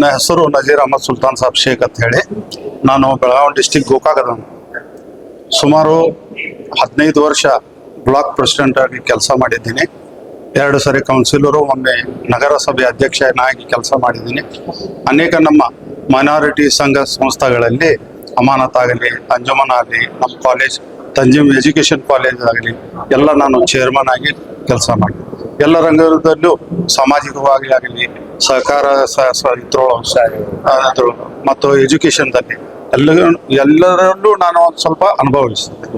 ನನ್ನ ಹೆಸರು ನಜೀರ್ ಅಹಮದ್ ಸುಲ್ತಾನ್ ಸಾಬ್ ಶೇಖ್ ಅಂತ ಹೇಳಿ. ನಾನು ಬೆಳಗಾವಿ ಡಿಸ್ಟಿಕ್ ಗೋಕಾಕದ ಸುಮಾರು 15 ವರ್ಷ ಬ್ಲಾಕ್ ಪ್ರೆಸಿಡೆಂಟ್ ಆಗಿ ಕೆಲಸ ಮಾಡಿದ್ದೀನಿ. 2 ಸರಿ ಕೌನ್ಸಿಲರು, ಒಮ್ಮೆ ನಗರಸಭೆ ಅಧ್ಯಕ್ಷನಾಗಿ ಕೆಲಸ ಮಾಡಿದ್ದೀನಿ. ಅನೇಕ ನಮ್ಮ ಮೈನಾರಿಟಿ ಸಂಘ ಸಂಸ್ಥೆಗಳಲ್ಲಿ ಅಮಾನತಾಗಲಿ, ಅಂಜುಮನ್ ಆಗಲಿ, ನಮ್ಮ ಕಾಲೇಜ್ ತಂಜೀಮ್ ಎಜುಕೇಷನ್ ಕಾಲೇಜ್ ಆಗಲಿ ಎಲ್ಲ ನಾನು ಚೇರ್ಮನ್ ಆಗಿ ಕೆಲಸ ಮಾಡಿದ್ದೀನಿ. ಎಲ್ಲ ರಂಗದಲ್ಲೂ ಸಾಮಾಜಿಕವಾಗಿ ಆಗಲಿ, ಸಹಕಾರ ಇದ್ರೊಳಗೆ ಮತ್ತು ಎಜುಕೇಷನ್ದಲ್ಲಿ ಎಲ್ಲರಲ್ಲೂ ನಾನು ಒಂದು ಸ್ವಲ್ಪ ಅನುಭವಿಸಿದ್ದೆ.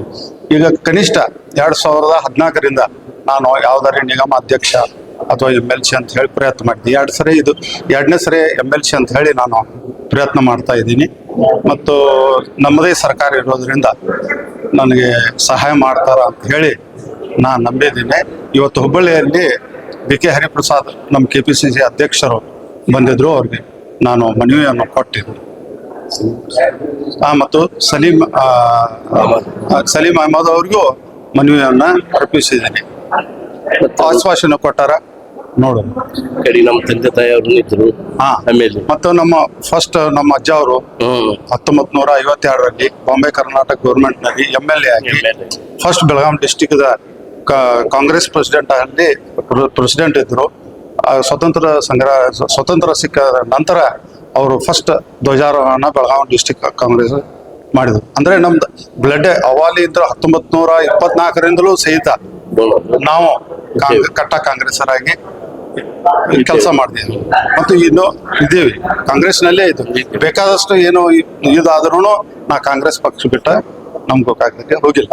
ಈಗ ಕನಿಷ್ಠ 2014ರಿಂದ ನಾನು ಯಾವುದಾದ್ರೂ ನಿಗಮ ಅಧ್ಯಕ್ಷ ಅಥವಾ MLC ಅಂತ ಹೇಳಿ ಪ್ರಯತ್ನ ಮಾಡಿದ್ದೆ. 2 ಸರಿ ಇದು 2ನೇ ಸರಿ MLC ಅಂತ ಹೇಳಿ ನಾನು ಪ್ರಯತ್ನ ಮಾಡ್ತಾ ಇದ್ದೀನಿ. ಮತ್ತು ನಮ್ಮದೇ ಸರ್ಕಾರ ಇರೋದ್ರಿಂದ ನನಗೆ ಸಹಾಯ ಮಾಡ್ತಾರ ಅಂತ ಹೇಳಿ ನಾನು ನಂಬಿದ್ದೀನಿ. ಇವತ್ತು ಹುಬ್ಬಳ್ಳಿಯಲ್ಲಿ BK ಹರಿಪ್ರಸಾದ್ ನಮ್ಮ KPCC ಅಧ್ಯಕ್ಷರು ಬಂದಿದ್ರು. ಅವ್ರಿಗೆ ನಾನು ಮನವಿಯನ್ನು ಕೊಟ್ಟಿದ್ದೆ. ಮತ್ತು ಸಲೀಂ ಅಹಮದ್ ಅವ್ರಿಗೂ ಮನವಿಯನ್ನು ಅರ್ಪಿಸಿದ್ದೀನಿ. ಆಶ್ವಾಸನೆ ಕೊಟ್ಟಾರ ನೋಡೋಣ. ನಮ್ಮ ತಂದೆ ತಾಯಿಯವರು ಇದ್ರು. ಮತ್ತು ನಮ್ಮ ಫಸ್ಟ್ ನಮ್ಮ ಅಜ್ಜ ಅವರು 1952ರಲ್ಲಿ ಬಾಂಬೆ ಕರ್ನಾಟಕ ಗೌರ್ಮೆಂಟ್ ನಲ್ಲಿ MLA ಆಗಿ first Belgaum district Congress president ಇದ್ರು. ಸ್ವತಂತ್ರ ಸಿಕ್ಕ ನಂತರ ಅವರು ಫಸ್ಟ್ ಧ್ವಜಾರೋಹಣ ಬೆಳಗಾವಿ ಡಿಸ್ಟಿಕ್ ಕಾಂಗ್ರೆಸ್ ಮಾಡಿದ್ರು. ಅಂದ್ರೆ ನಮ್ದು ಬ್ಲಡ್ ಅವಾಲಿಂದ 1924ರಿಂದಲೂ ಸಹಿತ ನಾವು ಕಟ್ಟ ಕಾಂಗ್ರೆಸ್ಸರಾಗಿ ಕೆಲಸ ಮಾಡಿದ್ದೀವಿ ಮತ್ತು ಇನ್ನು ಇದ್ದೀವಿ. ಕಾಂಗ್ರೆಸ್ನಲ್ಲೇ ಇದ್ದೀವಿ. ಬೇಕಾದಷ್ಟು ಏನೋ ಇದಾದ್ರೂ ನಾ ಕಾಂಗ್ರೆಸ್ ಪಕ್ಷ ಬಿಟ್ಟ ನಮ್ಮ ಗೋಕಾಕಕ್ಕೆ ಹೋಗಿಲ್ಲ.